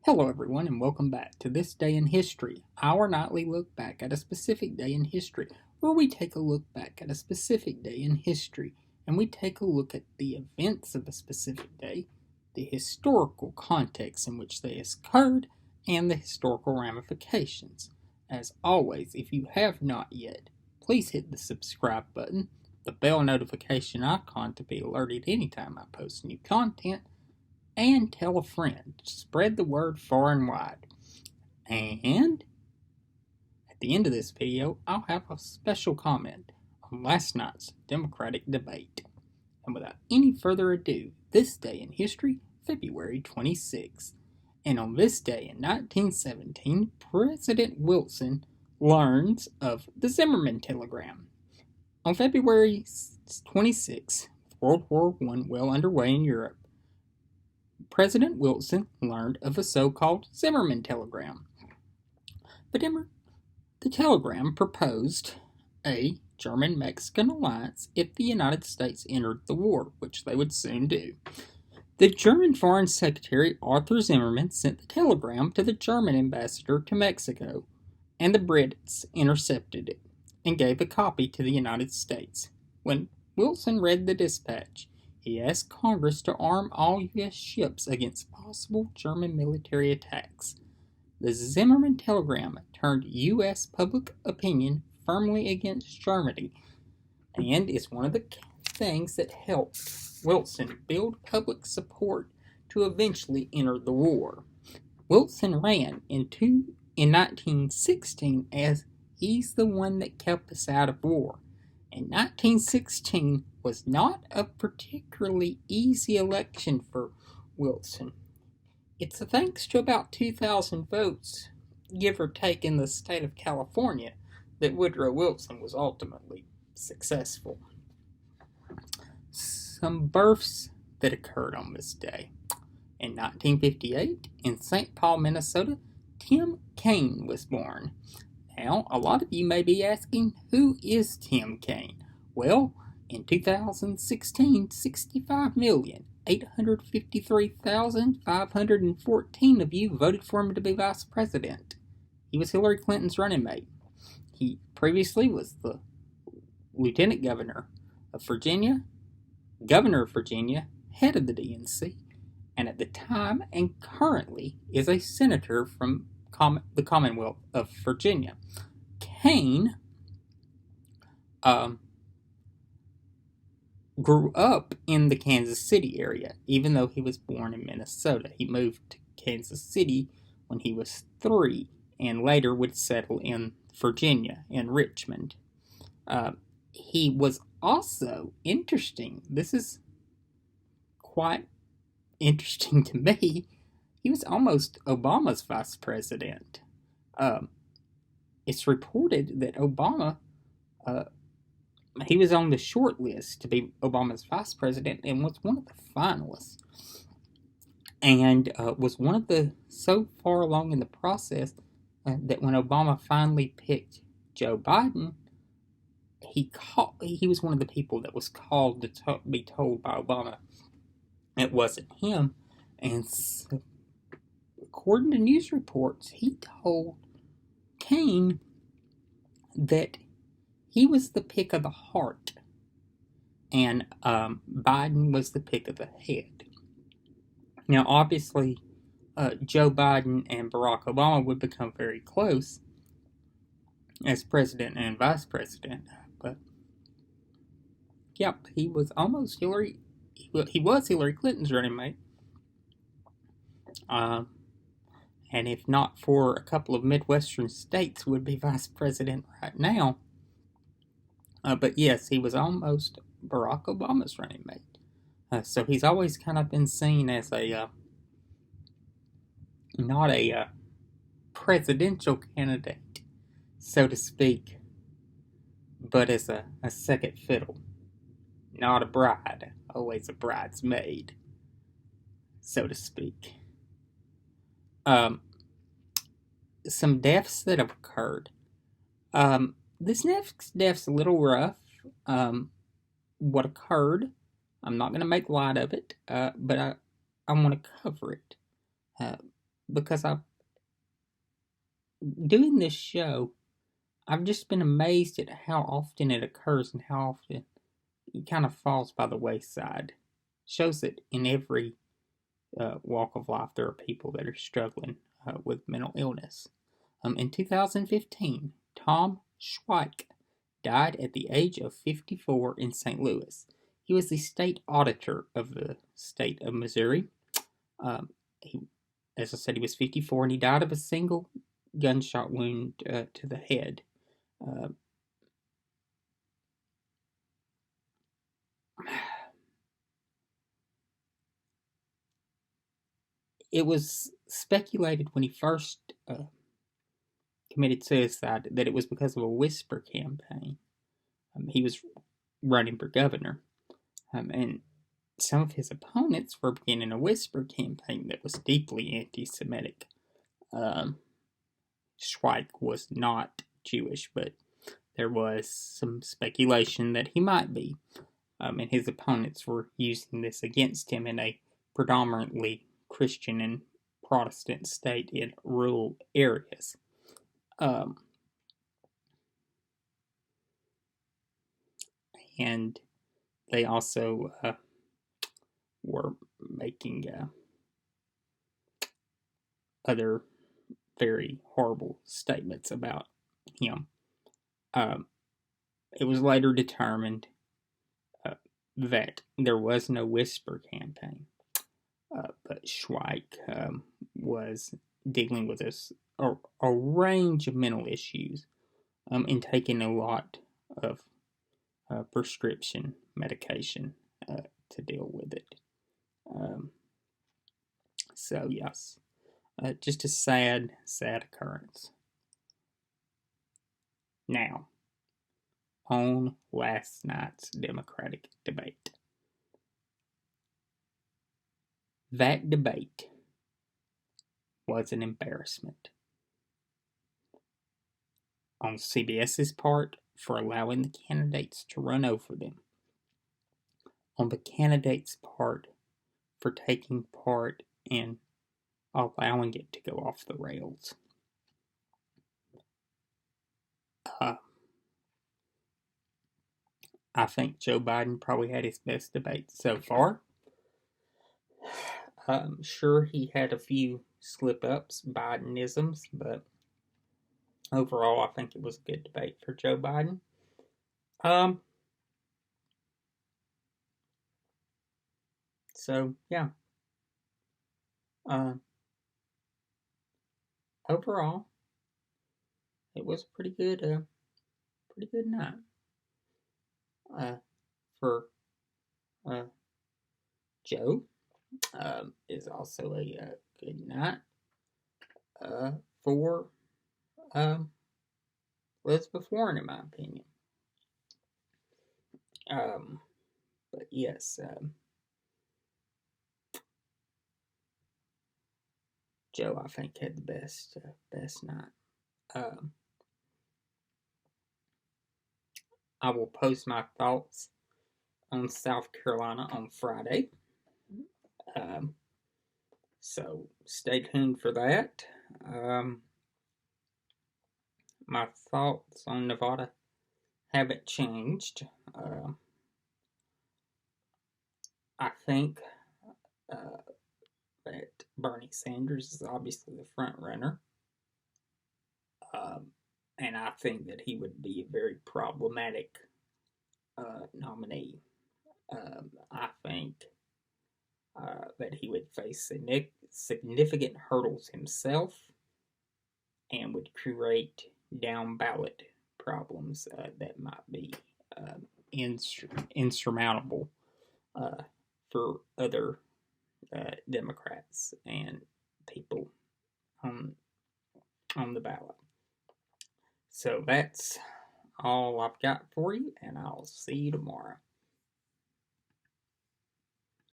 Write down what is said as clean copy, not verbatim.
Hello, everyone, and welcome back to This Day in History, our nightly look back at a specific day in history, where we take a look back at a specific day in history and we take a look at the events of a specific day, the historical context in which they occurred, and the historical ramifications. As always, if you have not yet, please hit the subscribe button, the bell notification icon to be alerted anytime I post new content, and tell a friend. Spread the word far and wide. And at the end of this video, I'll have a special comment on last night's Democratic debate. And without any further ado, this day in history, February 26th. And on this day in 1917, President Wilson learns of the Zimmermann telegram. On February 26th, World War I well underway in Europe, President Wilson learned of a so-called Zimmermann telegram. The telegram proposed a German-Mexican alliance if the United States entered the war, which they would soon do. The German Foreign Secretary Arthur Zimmermann sent the telegram to the German ambassador to Mexico, and the Brits intercepted it and gave a copy to the United States. When Wilson read the dispatch, he asked Congress to arm all U.S. ships against possible German military attacks. The Zimmermann telegram turned U.S. public opinion firmly against Germany and is one of the things that helped Wilson build public support to eventually enter the war. Wilson ran in 1916 as he's the one that kept us out of war. And 1916 was not a particularly easy election for Wilson. It's thanks to about 2,000 votes, give or take, in the state of California that Woodrow Wilson was ultimately successful. Some births that occurred on this day. In 1958, in St. Paul, Minnesota, Tim Kaine was born. Now, a lot of you may be asking, who is Tim Kaine? Well, in 2016, 65,853,514 of you voted for him to be vice president. He was Hillary Clinton's running mate. He previously was the lieutenant governor of Virginia, governor of Virginia, head of the DNC, and at the time and currently is a senator from the Commonwealth of Virginia. Kaine grew up in the Kansas City area, even though he was born in Minnesota. He moved to Kansas City when he was 3 and later would settle in Virginia, in Richmond. He was also interesting. This is quite interesting to me. He was almost Obama's vice president. It's reported that Obama, he was on the short list to be Obama's vice president and was one of the finalists. And was one of the, so far along in the process, that when Obama finally picked Joe Biden, he was one of the people that was called to be told by Obama it wasn't him. And so, according to news reports, he told Kaine that he was the pick of the heart and Biden was the pick of the head. Now, obviously, Joe Biden and Barack Obama would become very close as president and vice president, but yep, he was almost Hillary. He was Hillary Clinton's running mate. And if not for a couple of Midwestern states, would be vice president right now. But yes, he was almost Barack Obama's running mate. So he's always kind of been seen as not a presidential candidate, so to speak, but as a second fiddle. Not a bride, always a bridesmaid, so to speak. Some deaths that have occurred. This next death's a little rough. What occurred, I'm not going to make light of it, but I want to cover it. because I'm doing this show, I've just been amazed at how often it occurs and how often it kind of falls by the wayside. Shows that in every walk of life there are people that are struggling with mental illness. In 2015, Tom Schweik died at the age of 54 in St. Louis. He was the state auditor of the state of Missouri. He, as I said, he was 54 and he died of a single gunshot wound to the head. Uh, it was speculated when he first committed suicide that it was because of a whisper campaign. He was running for governor, and some of his opponents were beginning a whisper campaign that was deeply anti-Semitic. Schweik was not Jewish, but there was some speculation that he might be, and his opponents were using this against him in a predominantly Christian and Protestant state in rural areas. And they also were making other very horrible statements about him. It was later determined that there was no whisper campaign, but Schweik was dealing with a range of mental issues and taking a lot of prescription medication to deal with it. So, yes, just a sad, sad occurrence. Now, on last night's Democratic debate. That debate was an embarrassment on CBS's part for allowing the candidates to run over them, on the candidates' part for taking part in allowing it to go off the rails. I think Joe Biden probably had his best debate so far. Sure, he had a few slip-ups, Bidenisms, but overall, I think it was a good debate for Joe Biden. So yeah. Overall, it was pretty good night. For Joe, is also a good night. For Elizabeth Warren, in my opinion. But yes, Joe, I think, had the best night. I will post my thoughts on South Carolina on Friday. So stay tuned for that. My thoughts on Nevada haven't changed. I think that Bernie Sanders is obviously the front runner. And I think that he would be a very problematic nominee. I think that he would face significant hurdles himself and would create down ballot problems that might be insurmountable for other Democrats and people on the ballot. So that's all I've got for you, and I'll see you tomorrow.